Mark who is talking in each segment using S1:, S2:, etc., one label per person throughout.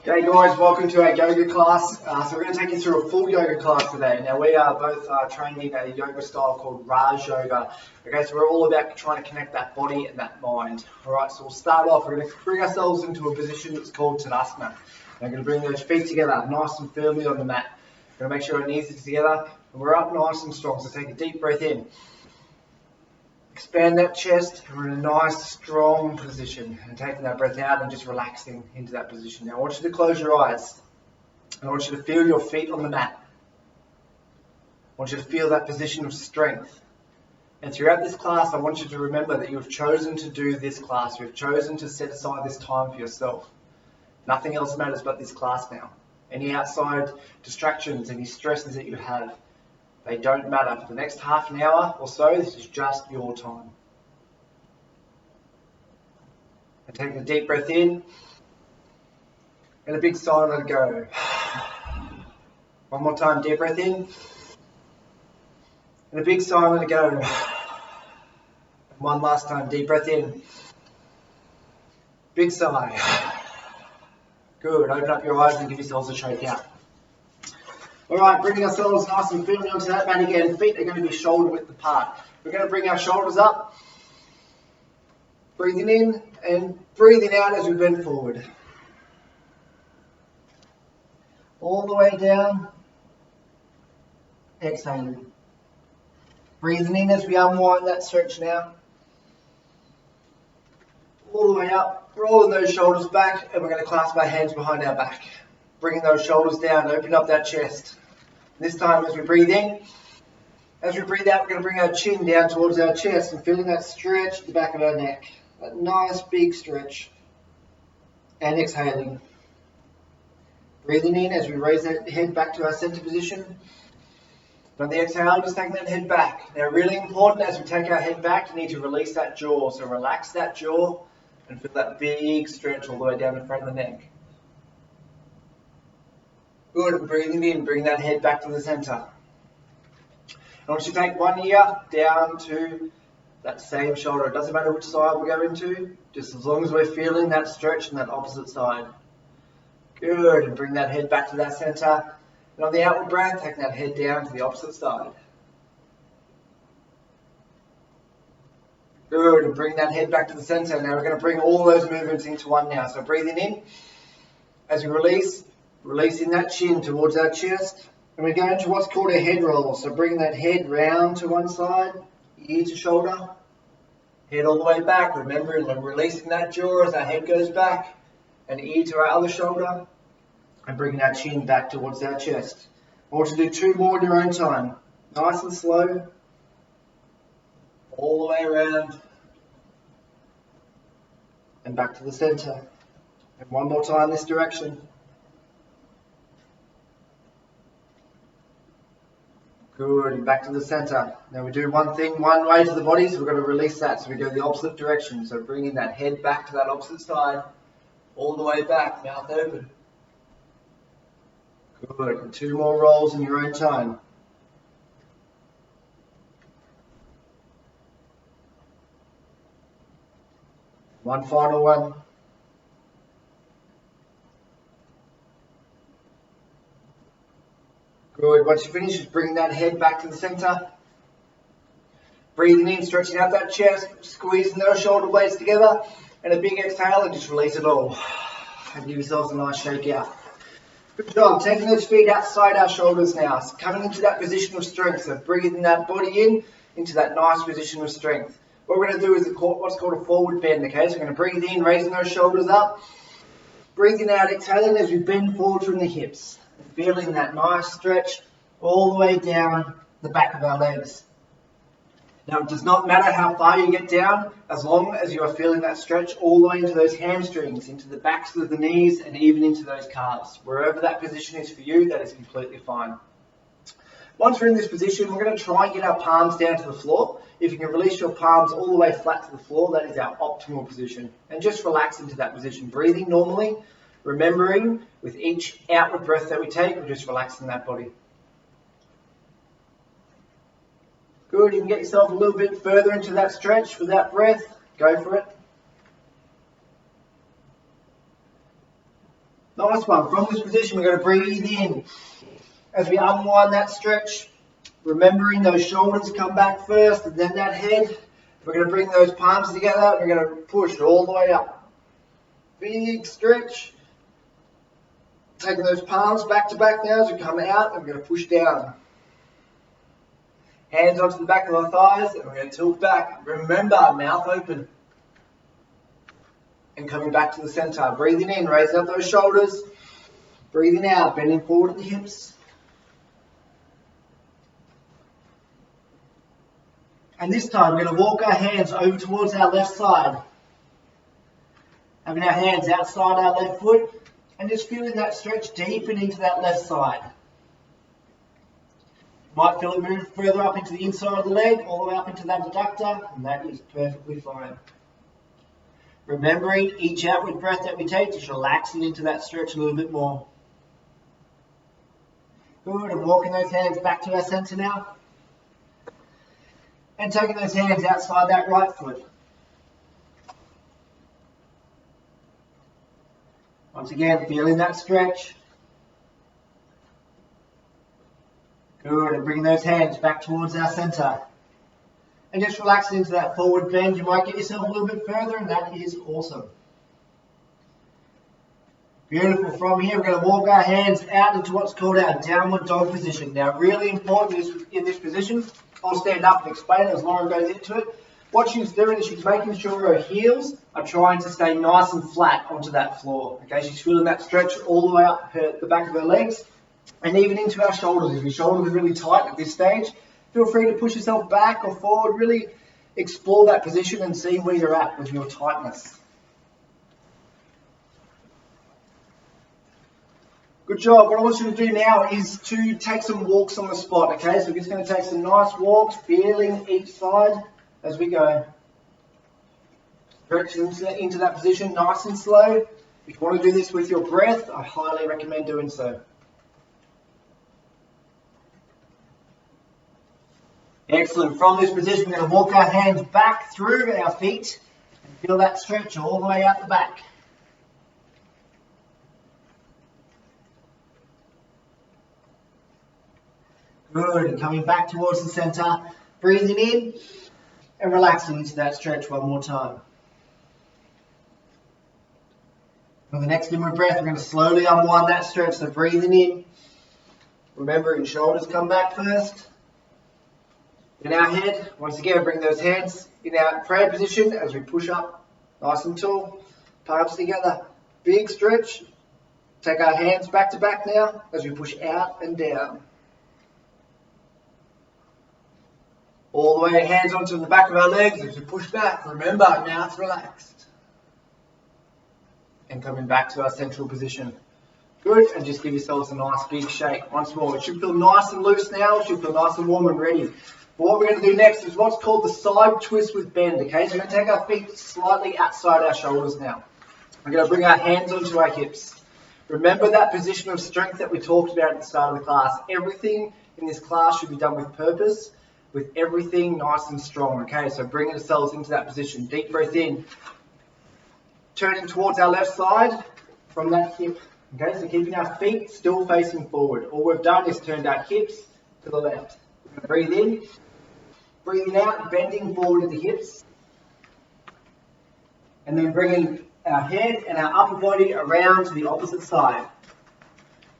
S1: Hey guys, welcome to our yoga class. So we're going to take you through a full yoga class today. Now we are both training a yoga style called Raj Yoga. Okay, so we're all about trying to connect that body and that mind. Alright, so we'll start off. We're going to bring ourselves into a position that's called Tadasana. We're going to bring those feet together nice and firmly on the mat. We're going to make sure our knees are together and we're up nice and strong. So take a deep breath in. Expand that chest, and we're in a nice, strong position. And taking that breath out and just relaxing into that position. Now I want you to close your eyes. I want you to feel your feet on the mat. I want you to feel that position of strength. And throughout this class, I want you to remember that you have chosen to do this class. You've chosen to set aside this time for yourself. Nothing else matters but this class now. Any outside distractions, any stresses that you have, they don't matter. For the next half an hour or so, this is just your time. And taking a deep breath in, and a big sigh and let it go. One more time, deep breath in, and a big sigh and let it go. And one last time, deep breath in, big sigh. Good, open up your eyes and give yourselves a shake out. Alright, bringing ourselves nice and firmly onto that mat again. Feet are going to be shoulder width apart. We're going to bring our shoulders up. Breathing in and breathing out as we bend forward. All the way down. Exhaling. Breathing in as we unwind that stretch now. All the way up. Rolling those shoulders back and we're going to clasp our hands behind our back. Bringing those shoulders down, open up that chest. This time as we breathe in, as we breathe out, we're going to bring our chin down towards our chest and feeling that stretch at the back of our neck. That nice big stretch. And exhaling. Breathing in as we raise that head back to our center position. On the exhale, just taking that head back. Now really important as we take our head back, you need to release that jaw. So relax that jaw and feel that big stretch all the way down the front of the neck. Good, and breathing in, bring that head back to the center. I want you to take one ear down to that same shoulder. It doesn't matter which side we go into, just as long as we're feeling that stretch on that opposite side. Good, and bring that head back to that center. And on the outward breath, take that head down to the opposite side. Good, and bring that head back to the center. Now we're going to bring all those movements into one now. So breathing in, as we release, releasing that chin towards our chest. And we go into what's called a head roll. So bring that head round to one side, ear to shoulder, head all the way back. Remember, releasing that jaw as our head goes back, and ear to our other shoulder, and bringing that chin back towards our chest. I want you to do two more in your own time. Nice and slow, all the way around, and back to the center. And one more time this direction. Good, and back to the center. Now we do one thing, one way to the body, so we're going to release that. So we go the opposite direction. So bringing that head back to that opposite side, all the way back, mouth open. Good, and two more rolls in your own time. One final one. Good. Once you finish, just bring that head back to the center. Breathing in, stretching out that chest, squeezing those shoulder blades together, and a big exhale, and just release it all. And give yourselves a nice shake out. Good job. Taking those feet outside our shoulders now. So coming into that position of strength. So breathing that body in into that nice position of strength. What we're going to do is what's called a forward bend. Okay, so we're going to breathe in, raising those shoulders up. Breathing out, exhaling as we bend forward from the hips. Feeling that nice stretch all the way down the back of our legs. Now it does not matter how far you get down, as long as you are feeling that stretch all the way into those hamstrings, into the backs of the knees, and even into those calves. Wherever that position is for you, that is completely fine. Once we're in this position, we're going to try and get our palms down to the floor. If you can release your palms all the way flat to the floor, that is our optimal position. And just relax into that position, breathing normally. Remembering, with each outward breath that we take, we're just relaxing that body. Good, you can get yourself a little bit further into that stretch with that breath. Go for it. Nice one. From this position, we're going to breathe in. As we unwind that stretch, remembering those shoulders come back first and then that head. We're going to bring those palms together. We're going to push all the way up. Big stretch. Taking those palms back to back now as we come out, and we're going to push down. Hands onto the back of our thighs, and we're going to tilt back. Remember, mouth open. And coming back to the center. Breathing in, raising up those shoulders. Breathing out, bending forward at the hips. And this time, we're going to walk our hands over towards our left side. Having our hands outside our left foot. And just feeling that stretch deepen into that left side. You might feel it move further up into the inside of the leg, all the way up into that adductor, and that is perfectly fine. Remembering each outward breath that we take, just relaxing into that stretch a little bit more. Good, and walking those hands back to our center now. And taking those hands outside that right foot. Once again, feeling that stretch. Good, and bring those hands back towards our center. And just relaxing into that forward bend. You might get yourself a little bit further, and that is awesome. Beautiful. From here, we're going to walk our hands out into what's called our downward dog position. Now, really important in this position, I'll stand up and explain it as Lauren goes into it. What she's doing is she's making sure her heels are trying to stay nice and flat onto that floor. Okay, she's feeling that stretch all the way up the back of her legs and even into our shoulders. If your shoulders are really tight at this stage, feel free to push yourself back or forward. Really explore that position and see where you're at with your tightness. Good job. What I want you to do now is to take some walks on the spot. Okay, so we're just going to take some nice walks, feeling each side as we go. Stretch into that position nice and slow. If you want to do this with your breath, I highly recommend doing so. Excellent. From this position, we're going to walk our hands back through our feet and feel that stretch all the way out the back. Good. And coming back towards the center, breathing in and relaxing into that stretch one more time. For the next inward breath, we're going to slowly unwind that stretch. So breathing in. Remember, your shoulders come back first. In our head, once again, bring those hands in our prayer position as we push up nice and tall. Palms together. Big stretch. Take our hands back to back now as we push out and down. All the way, hands onto the back of our legs as we push back. Remember, mouth relaxed. And coming back to our central position. Good, and just give yourselves a nice big shake. Once more, it should feel nice and loose now. It should feel nice and warm and ready. But what we're going to do next is what's called the side twist with bend. Okay, so we're going to take our feet slightly outside our shoulders now. We're going to bring our hands onto our hips. Remember that position of strength that we talked about at the start of the class. Everything in this class should be done with purpose, with everything nice and strong. Okay, so bring ourselves into that position. Deep breath in. Turning towards our left side from that hip. Okay, so keeping our feet still facing forward. All we've done is turned our hips to the left. Breathe in. Breathing out, bending forward at the hips. And then bringing our head and our upper body around to the opposite side.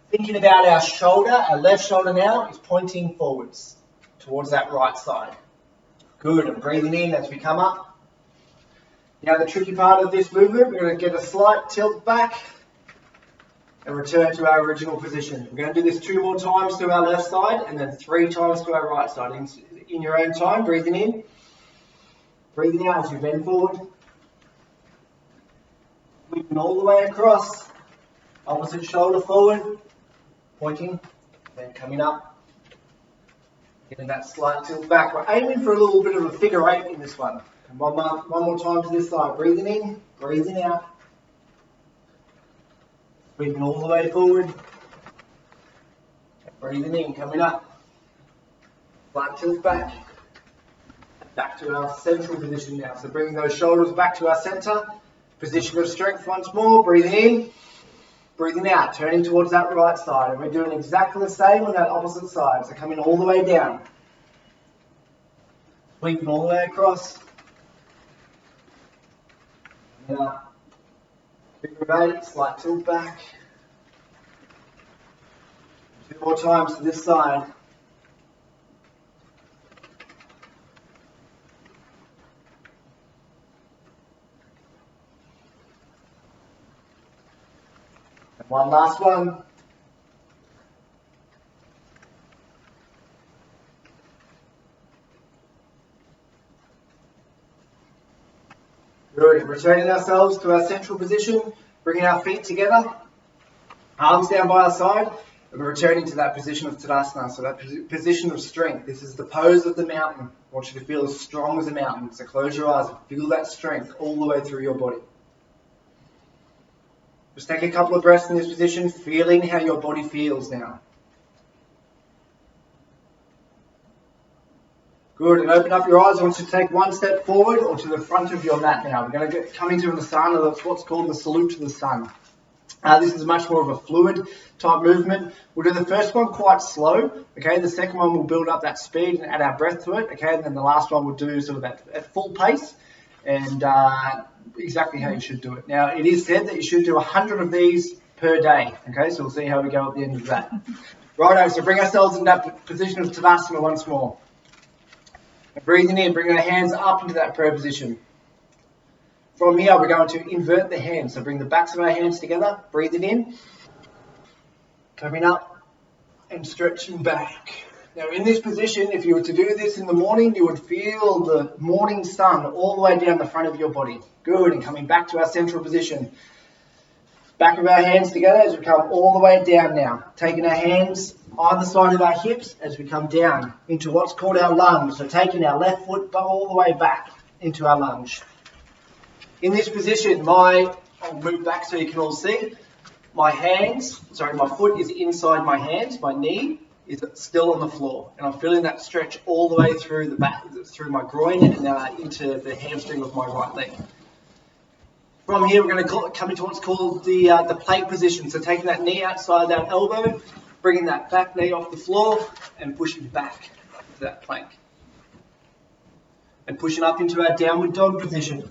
S1: Thinking about our shoulder, our left shoulder now is pointing forwards towards that right side. Good, and breathing in as we come up. Now the tricky part of this movement, we're going to get a slight tilt back and return to our original position. We're going to do this 2 more times to our left side and then 3 times to our right side. In your own time, breathing in, breathing out as you bend forward. Moving all the way across, opposite shoulder forward, pointing, then coming up. Getting that slight tilt back. We're aiming for a little bit of a figure 8 in this one. And one more time to this side. Breathing in, breathing out. Breathing all the way forward. Breathing in, coming up. Slight tilt back. Back to our central position now. So bringing those shoulders back to our center. Position of strength once more. Breathing in. Breathing out, turning towards that right side. And we're doing exactly the same on that opposite side. So coming all the way down. Sweeping all the way across. Now, figure of 8, slight tilt back. 2 more times to this side. And one last one. Good. Returning ourselves to our central position, bringing our feet together, arms down by our side, and we're returning to that position of Tadasana, so that position of strength. This is the pose of the mountain. I want you to feel as strong as a mountain. So close your eyes and feel that strength all the way through your body. Just take a couple of breaths in this position, feeling how your body feels now. Good, and open up your eyes. I want you to take one step forward or to the front of your mat now. We're going to come into an asana, that's what's called the salute to the sun. This is much more of a fluid type movement. We'll do the first one quite slow, okay? The second one will build up that speed and add our breath to it, okay? And then the last one we'll do sort of at full pace and exactly how you should do it. Now, it is said that you should do 100 of these per day, okay? So we'll see how we go at the end of that. Righto, so bring ourselves in that position of Tadasana once more. And breathing in, bring our hands up into that prayer position. From here, we're going to invert the hands. So bring the backs of our hands together, breathing in, coming up and stretching back. Now in this position, if you were to do this in the morning, you would feel the morning sun all the way down the front of your body. Good, and coming back to our central position. Back of our hands together as we come all the way down now. Taking our hands either side of our hips as we come down into what's called our lunge. So taking our left foot all the way back into our lunge. In this position, I'll move back so you can all see. My foot is inside my hands. My knee is still on the floor. And I'm feeling that stretch all the way through the back, through my groin and into the hamstring of my right leg. From here, we're going to come into what's called the plank position. So taking that knee outside that elbow, bringing that back knee off the floor and pushing back to that plank. And pushing up into our downward dog position.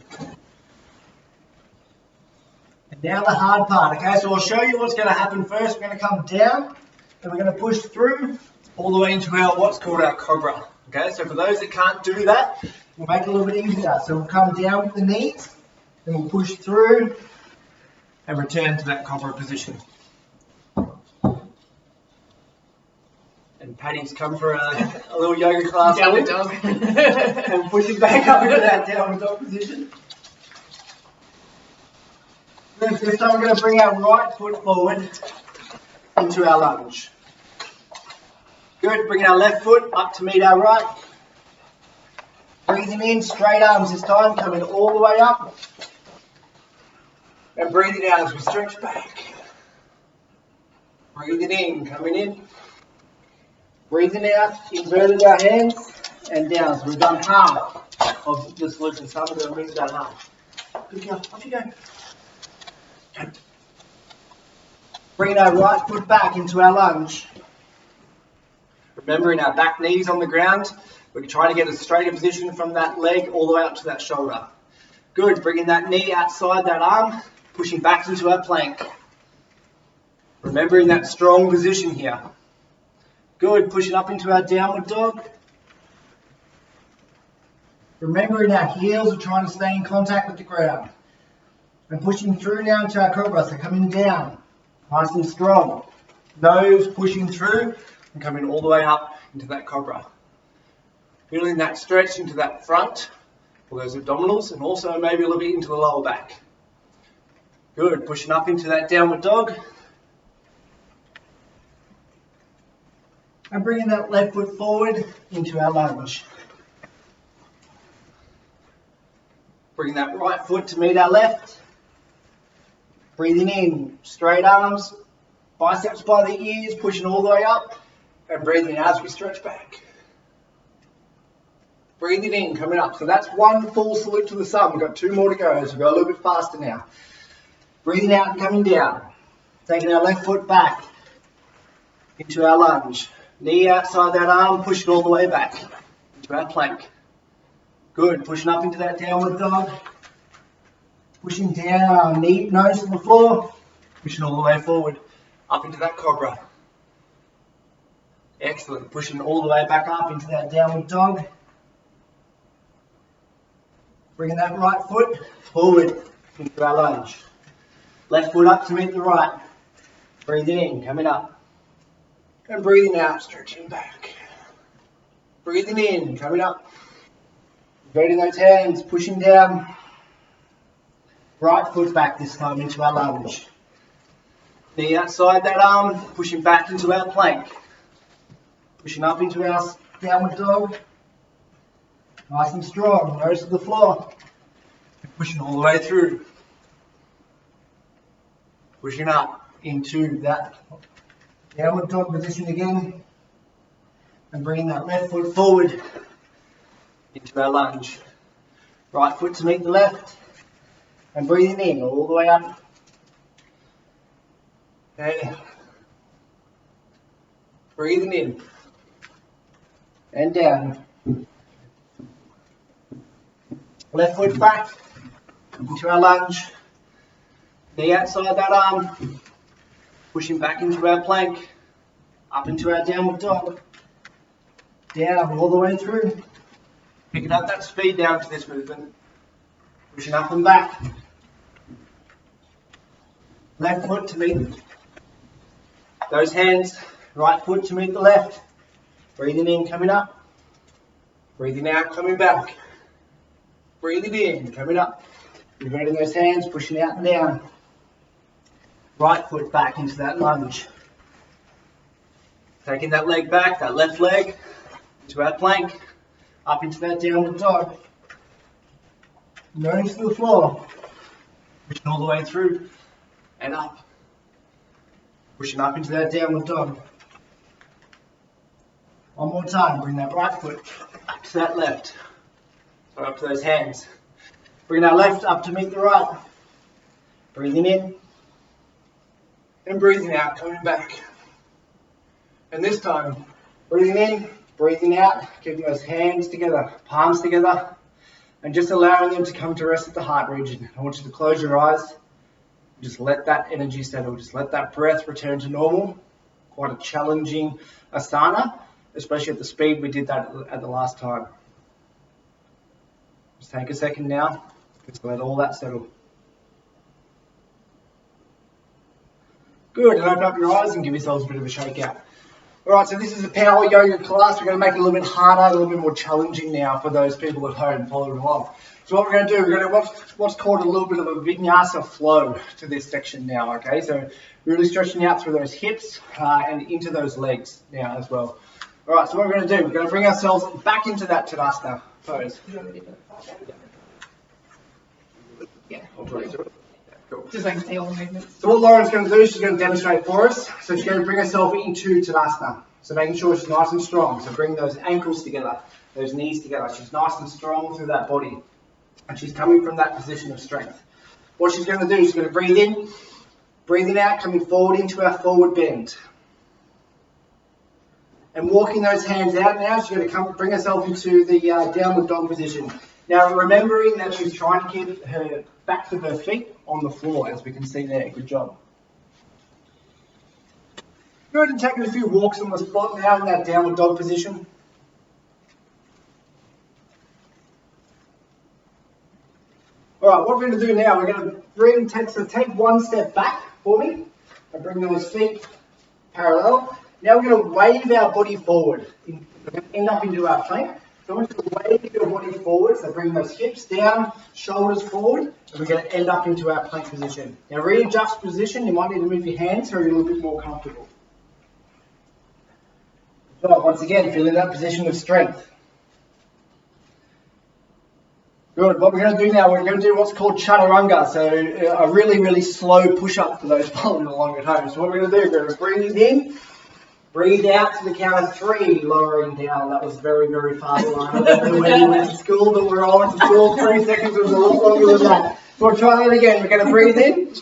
S1: And now the hard part, okay? So I'll show you what's going to happen first. We're going to come down and we're going to push through all the way into what's called our cobra. Okay, so for those that can't do that, we'll make it a little bit easier. So we'll come down with the knees. Then we'll push through and return to that cobra position. And Paddy's come for a little yoga class. Downward dog. And pushing back up into that downward dog position. Then this time we're going to bring our right foot forward into our lunge. Good, bringing our left foot up to meet our right. Breathing in, straight arms this time, coming all the way up. And breathing out as we stretch back. Breathing in, coming in. Breathing out, inverted our hands and down. So we've done half of the salute to the sun. We're going to move that half. Good girl, off you go. Okay. Bringing our right foot back into our lunge. Remembering our back knees on the ground. We're trying to get a straighter position from that leg all the way up to that shoulder. Good, bringing that knee outside that arm. Pushing back into our plank. Remembering that strong position here. Good, pushing up into our downward dog. Remembering our heels are trying to stay in contact with the ground. And pushing through now into our cobra, so coming down. Nice and strong. Nose pushing through and coming all the way up into that cobra. Feeling that stretch into that front for those abdominals and also maybe a little bit into the lower back. Good, pushing up into that downward dog. And bringing that left foot forward into our lunge. Bringing that right foot to meet our left. Breathing in, straight arms, biceps by the ears, pushing all the way up. And breathing out as we stretch back. Breathing in, coming up. So that's one full salute to the sun. We've got 2 more to go, so we'll go a little bit faster now. Breathing out and coming down. Taking our left foot back into our lunge. Knee outside that arm, push it all the way back into our plank. Good, pushing up into that downward dog. Pushing down, knee, nose to the floor. Pushing all the way forward, up into that cobra. Excellent, pushing all the way back up into that downward dog. Bringing that right foot forward into our lunge. Left foot up to meet the right. Breathing in, coming up. And breathing out, stretching back. Breathing in, coming up. Inverting those hands, pushing down. Right foot back this time into our lunge. Knee outside that arm, pushing back into our plank. Pushing up into our downward dog. Nice and strong, nose to the floor. And pushing all the way through. Pushing up into that downward dog position again. And bringing that left foot forward into our lunge. Right foot to meet the left. And breathing in all the way up. Okay. Breathing in. And down. Left foot back into our lunge. Knee outside that arm. Pushing back into our plank. Up into our downward dog. Down all the way through. Picking up that speed down to this movement. Pushing up and back. Left foot to meet those hands. Right foot to meet the left. Breathing in, coming up. Breathing out, coming back. Breathing in, coming up. Inverting those hands, pushing out and down. Right foot back into that lunge. Taking that leg back, that left leg, into our plank. Up into that downward dog. Nose to the floor. Pushing all the way through. And up. Pushing up into that downward dog. One more time, bring that right foot up to that left. So up to those hands. Bring that left up to meet the right. Breathing in. And breathing out, coming back. And this time, breathing in, breathing out, keeping those hands together, palms together, and just allowing them to come to rest at the heart region. I want you to close your eyes. Just let that energy settle. Just let that breath return to normal. Quite a challenging asana, especially at the speed we did that at the last time. Just take a second now. Just let all that settle. Good. And open up your eyes and give yourselves a bit of a shake out. Alright, so this is a power yoga class. We're going to make it a little bit harder, a little bit more challenging now for those people at home following along. So what we're going to do, we're going to what's called a little bit of a vinyasa flow to this section now, okay? So really stretching out through those hips and into those legs now as well. Alright, so what we're going to do, we're going to bring ourselves back into that Tadasana pose. Yeah, I'll try to do it. Cool.
S2: Just like say all the movements.
S1: So what Lauren's going to do, she's going to demonstrate for us. So she's going to bring herself into Tadasana. So making sure she's nice and strong. So bring those ankles together, those knees together. She's nice and strong through that body. And she's coming from that position of strength. What she's going to do, she's going to breathe in, breathing out, coming forward into our forward bend. And walking those hands out now, she's going to bring herself into the downward dog position. Now remembering that she's trying to keep her backs of her feet on the floor, as we can see there. Good job. Go ahead and take a few walks on the spot now in that downward dog position. Alright, what we're going to do now, we're going to take one step back for me and bring those feet parallel. Now we're going to wave our body forward. We're going to end up into our plank. So I want you to wave your body forward, so bring those hips down, shoulders forward, and we're going to end up into our plank position. Now readjust position, you might need to move your hands so you're a little bit more comfortable. So once again, feel in that position of strength. Good, what we're going to do now, we're going to do what's called chaturanga, so a really, really slow push-up for those following along at home. So what we're going to do, we're going to breathe in, breathe out to the count of 3, lowering down. That was very, very fast line. I don't know when you went to school, but we're all went to school. 3 seconds was a lot longer than that. So we'll try that again. We're going to breathe in,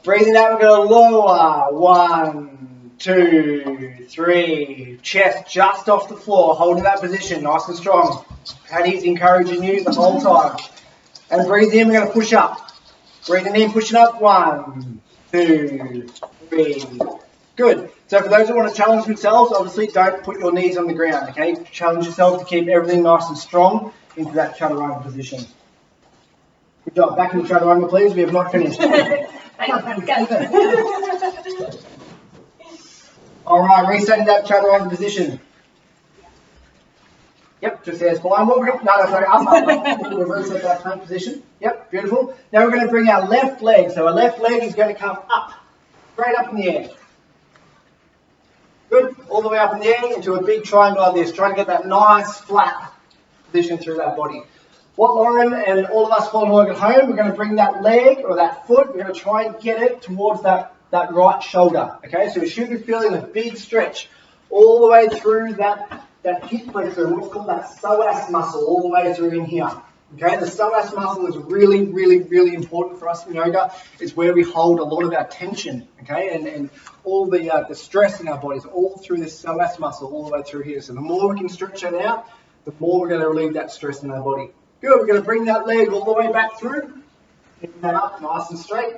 S1: Breathing out, we're going to lower. 1, 2, 3. Chest just off the floor, holding that position, nice and strong. Paddy's encouraging you the whole time. And breathe in, we're going to push up. Breathing in, pushing up. 1, 2, 3. Good. So for those who want to challenge themselves, obviously don't put your knees on the ground, okay? Challenge yourself to keep everything nice and strong into that chaturanga position. Good job. Back in the chaturanga, please. We have not finished. All right, resetting that chaturanga position. Yep, just there, fine. What we're going to, no, sorry, up. We'll reset that plank position. Yep, beautiful. Now we're going to bring our left leg. So our left leg is going to come up, straight up in the air. Good, all the way up in the air into a big triangle like this. Trying to get that nice, flat position through that body. What Lauren and all of us following along at home, we're going to bring that leg or that foot, we're going to try and get it towards that right shoulder. Okay, so we should be feeling a big stretch all the way through that hip flexor, what's called that psoas muscle, all the way through in here. Okay, the psoas muscle is really, really, really important for us in yoga. It's where we hold a lot of our tension, okay, and all the stress in our bodies, all through this psoas muscle, all the way through here. So the more we can stretch it out, the more we're going to relieve that stress in our body. Good, we're going to bring that leg all the way back through. Pick that up nice and straight.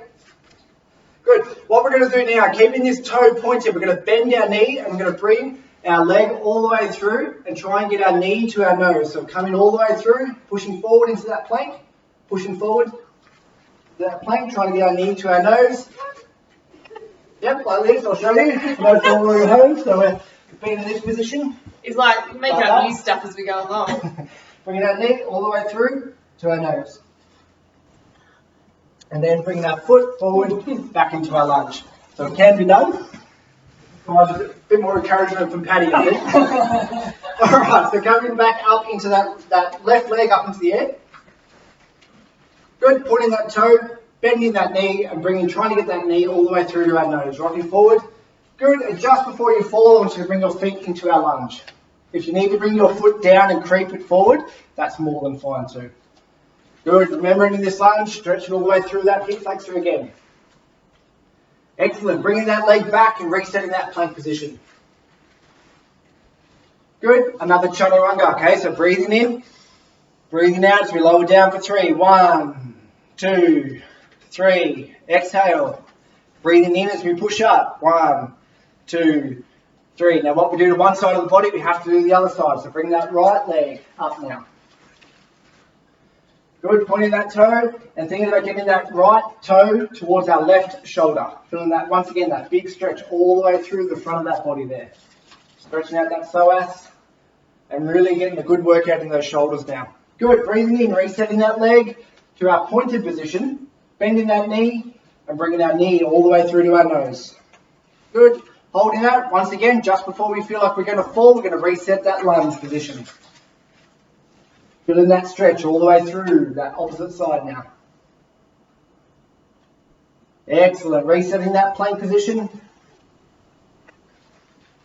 S1: Good, what we're going to do now, keeping this toe pointed, we're going to bend our knee and we're going to bring our leg all the way through and try and get our knee to our nose. So coming all the way through, pushing forward into that plank, pushing forward to that plank, trying to get our knee to our nose. Yep, like this, I'll show you. No following at home, so we're being in this position.
S2: It's like, make like up new stuff as we go along.
S1: Bringing our knee all the way through to our nose. And then bringing our foot forward back into our lunge. So it can be done. A bit more encouragement from Paddy, I think. All right, so coming back up into that left leg up into the air. Good, pointing that toe, bending that knee and trying to get that knee all the way through to our nose. Rocking forward. Good, and just before you fall, I want you to bring your feet into our lunge. If you need to bring your foot down and creep it forward, that's more than fine too. Good, remembering in this lunge, stretching all the way through that hip flexor again. Excellent, bringing that leg back and resetting that plank position. Good, another chaturanga, okay, so breathing in, breathing out as we lower down for 3. 1, 2, 3, exhale. Breathing in as we push up. 1, 2, 3. Now what we do to one side of the body, we have to do the other side. So bring that right leg up now. Good, pointing that toe and thinking about getting that right toe towards our left shoulder. Feeling that, once again, that big stretch all the way through the front of that body there. Stretching out that psoas and really getting a good workout in those shoulders now. Good, breathing in, resetting that leg to our pointed position, bending that knee and bringing our knee all the way through to our nose. Good, holding that. Once again, just before we feel like we're going to fall, we're going to reset that lunge position. Feeling that stretch all the way through that opposite side now. Excellent. Resetting that plank position.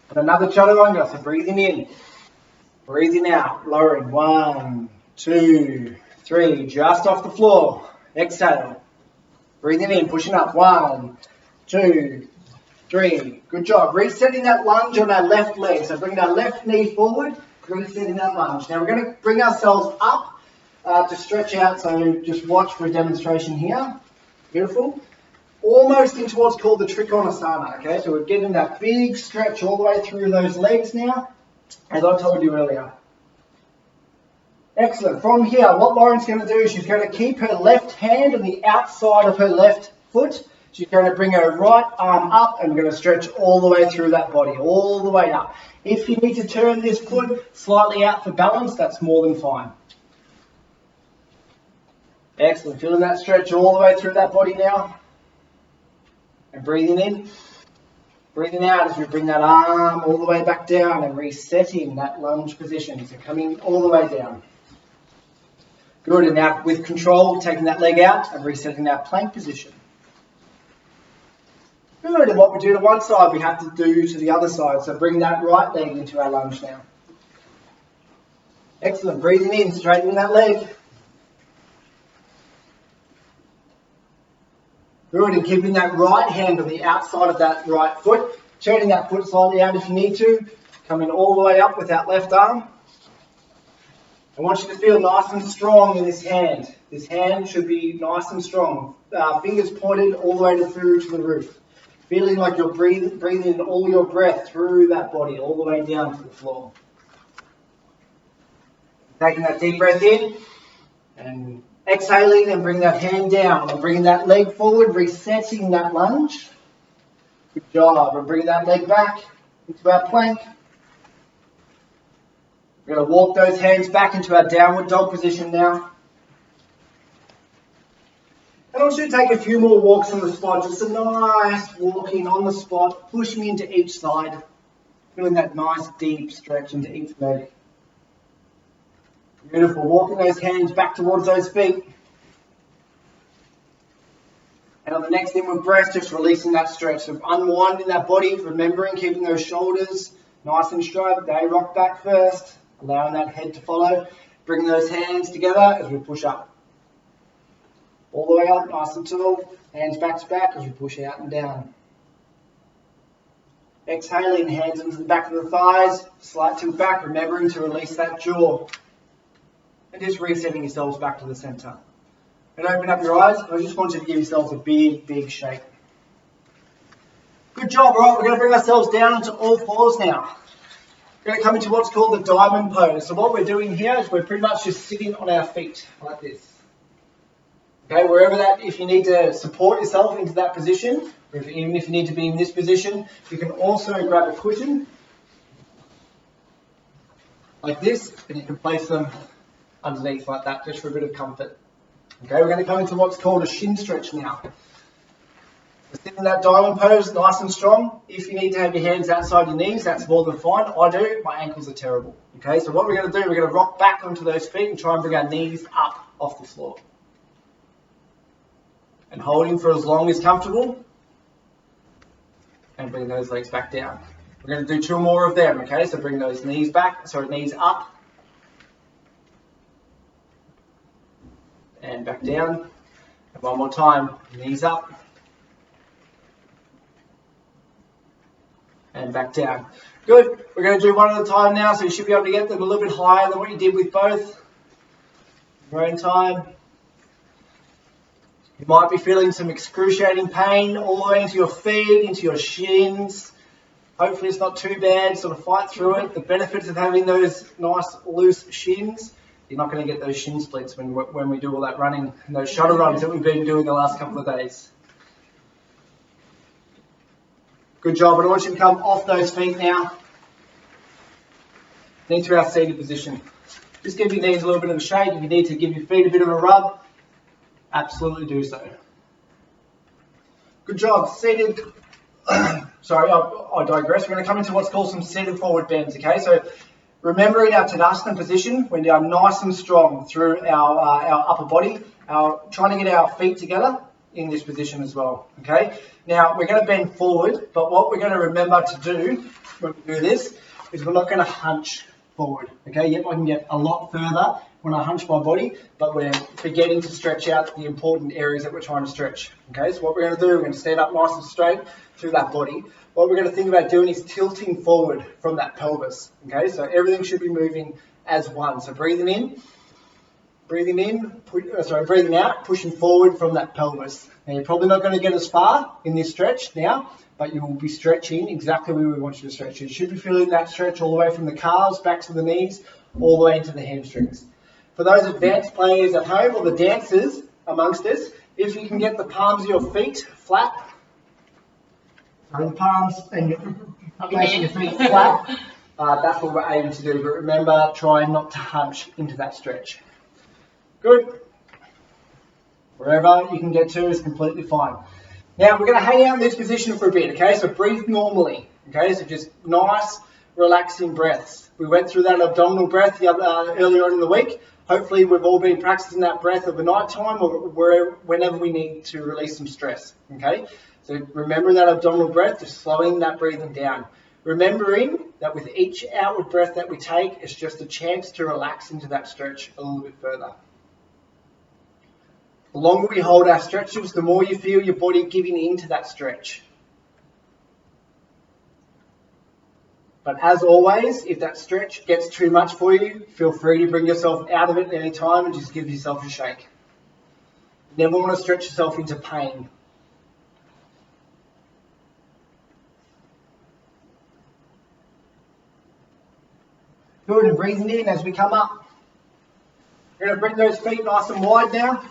S1: And another chaturanga. So breathing in. Breathing out. Lowering. 1, 2, 3. Just off the floor. Exhale. Breathing in. Pushing up. 1, 2, 3. Good job. Resetting that lunge on our left leg. So bringing our left knee forward. Resetting that lunge. Now we're going to bring ourselves up to stretch out, so just watch for a demonstration here. Beautiful. Almost into what's called the Trikonasana, okay? So we're getting that big stretch all the way through those legs now, as I told you earlier. Excellent. From here, what Lauren's going to do is she's going to keep her left hand on the outside of her left foot. She's going to bring her right arm up and we're going to stretch all the way through that body, all the way up. If you need to turn this foot slightly out for balance, that's more than fine. Excellent. Feeling that stretch all the way through that body now. And breathing in. Breathing out as we bring that arm all the way back down and resetting that lunge position. So coming all the way down. Good. And now with control, taking that leg out and resetting that plank position. Good, and what we do to one side, we have to do to the other side. So bring that right leg into our lunge now. Excellent, breathing in, straightening that leg. Good, and keeping that right hand on the outside of that right foot, turning that foot slightly out if you need to, coming all the way up with that left arm. I want you to feel nice and strong in this hand. This hand should be nice and strong. Fingers pointed all the way through to the roof. Feeling like you're breathing all your breath through that body, all the way down to the floor. Taking that deep breath in and exhaling, and bring that hand down and bringing that leg forward, resetting that lunge. Good job. And bringing that leg back into our plank. We're going to walk those hands back into our downward dog position now. And I want you to take a few more walks on the spot, just a nice walking on the spot, pushing into each side, feeling that nice deep stretch into each leg. Beautiful, walking those hands back towards those feet. And on the next inward breath, just releasing that stretch, so unwinding that body, remembering keeping those shoulders nice and straight. They rock back first, allowing that head to follow. Bringing those hands together as we push up. All the way up, nice and tall. Hands back to back as we push out and down. Exhaling, hands into the back of the thighs. Slight tilt back, remembering to release that jaw. And just resetting yourselves back to the centre. And open up your eyes. I just want you to give yourselves a big, big shake. Good job. All right, we're going to bring ourselves down into all fours now. We're going to come into what's called the diamond pose. So what we're doing here is we're pretty much just sitting on our feet like this. Okay, wherever that, if you need to support yourself into that position, or even if you need to be in this position, you can also grab a cushion like this, and you can place them underneath like that, just for a bit of comfort. Okay, we're going to come into what's called a shin stretch now. We're sitting in that diamond pose, nice and strong. If you need to have your hands outside your knees, that's more than fine. I do, my ankles are terrible. Okay, so what we're going to do, we're going to rock back onto those feet and try and bring our knees up off the floor. And holding for as long as comfortable. And bring those legs back down. We're going to do 2 more of them, okay? So bring those knees back, knees up. And back down. And one more time, knees up. And back down. Good. We're going to do one at a time now, so you should be able to get them a little bit higher than what you did with both. Your own time. You might be feeling some excruciating pain all the way into your feet, into your shins. Hopefully it's not too bad, sort of fight through it. The benefits of having those nice loose shins, you're not going to get those shin splits when we do all that running and those shuttle runs that we've been doing the last couple of days. Good job, and I want you to come off those feet now. Into our seated position. Just give your knees a little bit of a shake. If you need to give your feet a bit of a rub, absolutely do so. Good job. Seated. Sorry, I digress. We're going to come into what's called some seated forward bends. Okay, so remembering our Tadasana position, we're now nice and strong through our upper body, trying to get our feet together in this position as well. Okay, now we're going to bend forward, but what we're going to remember to do when we do this is we're not going to hunch forward. Okay, yep, I can get a lot further when I hunch my body, but we're forgetting to stretch out the important areas that we're trying to stretch. Okay, so what we're going to do, we're going to stand up nice and straight through that body. What we're going to think about doing is tilting forward from that pelvis. Okay, so everything should be moving as one. So breathing out, pushing forward from that pelvis. Now you're probably not going to get as far in this stretch now, but you will be stretching exactly where we want you to stretch. You should be feeling that stretch all the way from the calves, back to the knees, all the way into the hamstrings. For those advanced players at home or the dancers amongst us, if you can get the palms of your feet flat, the palms and your feet flat, that's what we're aiming to do. But remember, try not to hunch into that stretch. Good. Wherever you can get to is completely fine. Now we're going to hang out in this position for a bit, okay? So breathe normally, okay? So just nice, relaxing breaths. We went through that abdominal breath earlier on in the week. Hopefully we've all been practicing that breath over night time or whenever we need to release some stress, okay? So remember that abdominal breath, just slowing that breathing down. Remembering that with each outward breath that we take, it's just a chance to relax into that stretch a little bit further. The longer we hold our stretches, the more you feel your body giving into that stretch. But as always, if that stretch gets too much for you, feel free to bring yourself out of it at any time and just give yourself a shake. You never want to stretch yourself into pain. Good, and breathing in as we come up. We're going to bring those feet nice and wide now.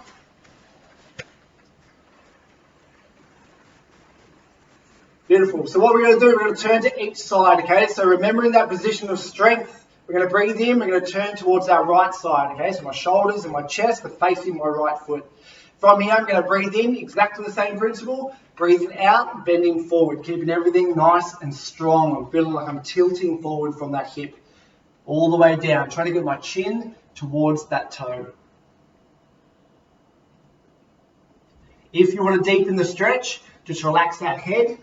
S1: Beautiful. So what we're going to do, we're going to turn to each side, okay? So remembering that position of strength, we're going to breathe in, we're going to turn towards our right side, okay? So my shoulders and my chest are facing my right foot. From here, I'm going to breathe in, exactly the same principle. Breathing out, bending forward, keeping everything nice and strong. I'm feeling like I'm tilting forward from that hip all the way down, trying to get my chin towards that toe. If you want to deepen the stretch, just relax that head.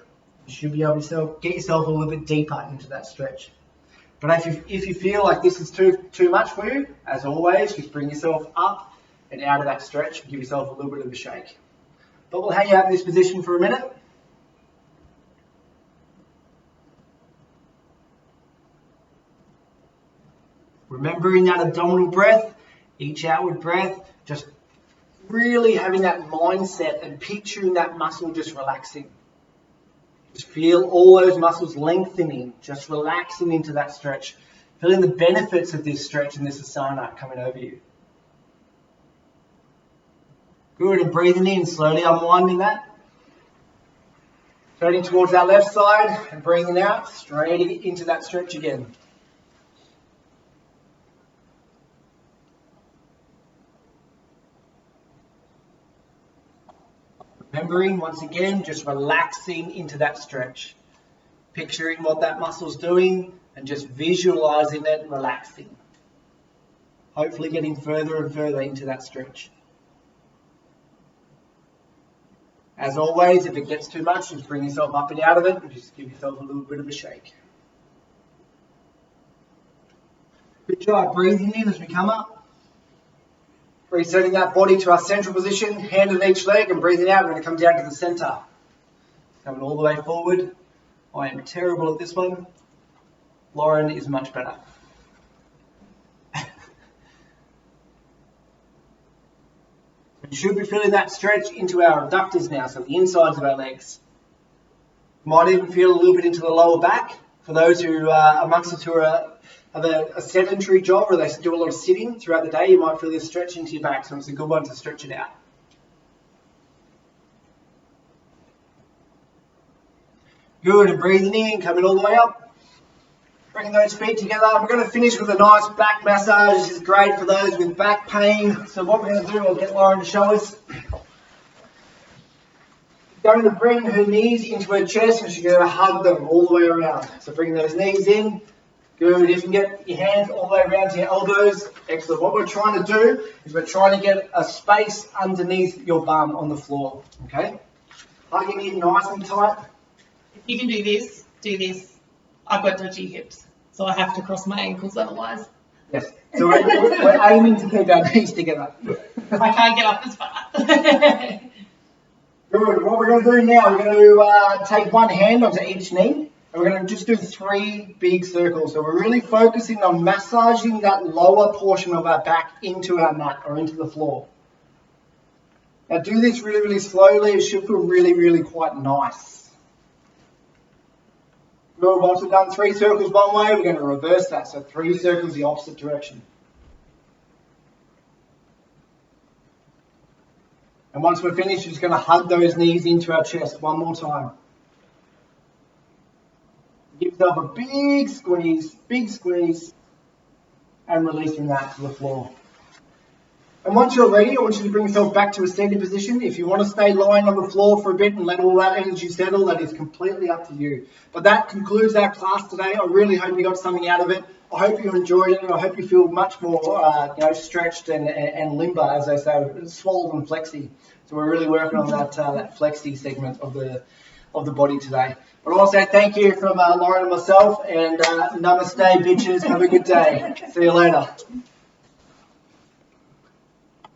S1: You should be able to get yourself a little bit deeper into that stretch. But if you feel like this is too much for you, as always, just bring yourself up and out of that stretch and give yourself a little bit of a shake. But we'll hang out in this position for a minute. Remembering that abdominal breath, each outward breath, just really having that mindset and picturing that muscle just relaxing. Just feel all those muscles lengthening, just relaxing into that stretch. Feeling the benefits of this stretch and this asana coming over you. Good, and breathing in, slowly unwinding that. Turning towards that left side and breathing out, straight into that stretch again. Remembering, once again, just relaxing into that stretch. Picturing what that muscle's doing and just visualizing it relaxing. Hopefully getting further and further into that stretch. As always, if it gets too much, just bring yourself up and out of it and just give yourself a little bit of a shake. Good job breathing in as we come up. Resetting that body to our central position, hand on each leg, and breathing out, we're going to come down to the center. Coming all the way forward. I am terrible at this one. Lauren is much better. We should be feeling that stretch into our abductors now, so the insides of our legs. Might even feel a little bit into the lower back. For those who amongst us who have a sedentary job or they do a lot of sitting throughout the day, you might feel this stretch into your back, so it's a good one to stretch it out. Good, and breathing in, coming all the way up. Bringing those feet together. We're going to finish with a nice back massage. This is great for those with back pain. So what we're going to do, I'll get Lauren to show us. Going to bring her knees into her chest and she's going to hug them all the way around. So bring those knees in. Good. If you can get your hands all the way around to your elbows, excellent. What we're trying to do is we're trying to get a space underneath your bum on the floor. Okay? Hugging in nice and tight.
S2: If you can do this. I've got dodgy hips, so I have to cross my ankles otherwise.
S1: Yes. So we're aiming to keep our knees together.
S2: I can't get up as far.
S1: Good. What we're going to do now, we're going to take one hand onto each knee. And we're going to just do 3 big circles. So we're really focusing on massaging that lower portion of our back into our mat or into the floor. Now do this really, really slowly. It should feel really, really quite nice. Good. Once we've done 3 circles one way, we're going to reverse that. So 3 circles the opposite direction. And once we're finished, we're just going to hug those knees into our chest one more time. Give yourself a big squeeze, and releasing that to the floor. And once you're ready, I want you to bring yourself back to a seated position. If you want to stay lying on the floor for a bit and let all that energy settle, that is completely up to you. But that concludes our class today. I really hope you got something out of it. I hope you enjoyed it, and I hope you feel much more stretched and limber, as they say, swollen and flexy. So we're really working on that flexy segment of the body today. But I want to say thank you from Lauren and myself, and namaste, bitches. Have a good day. See you later.